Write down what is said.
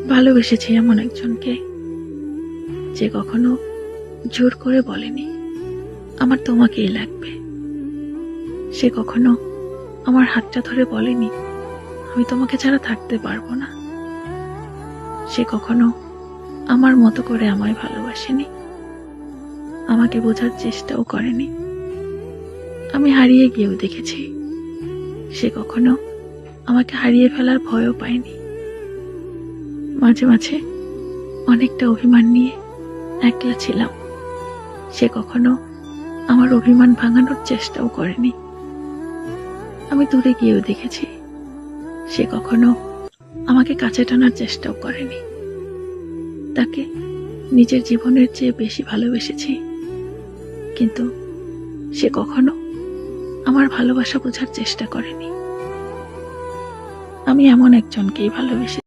ভালোবেসেছি এমন একজনকে যে কখনো জোর করে বলেনি আমার তোমাকেই লাগবে। সে কখনো আমার হাতটা ধরে বলেনি আমি তোমাকে ছাড়া থাকতে পারবো না। সে কখনো আমার মতো করে আমায় ভালোবাসেনি, আমাকে বোঝার চেষ্টাও করেনি। আমি হারিয়ে গিয়েও দেখেছি সে কখনো আমাকে হারিয়ে ফেলার ভয়ও পায়নি। মাঝে মাঝে অনেকটা অভিমান নিয়ে একলা ছিলাম, সে কখনো আমার অভিমান ভাঙানোর চেষ্টাও করেনি। আমি দূরে গিয়েও দেখেছি সে কখনো আমাকে কাছে টানার চেষ্টাও করেনি। তাকে নিজের জীবনের চেয়ে বেশি ভালোবেসেছি, কিন্তু সে কখনো আমার ভালোবাসা বোঝার চেষ্টা করেনি। আমি এমন একজনকেই ভালোবেসেছি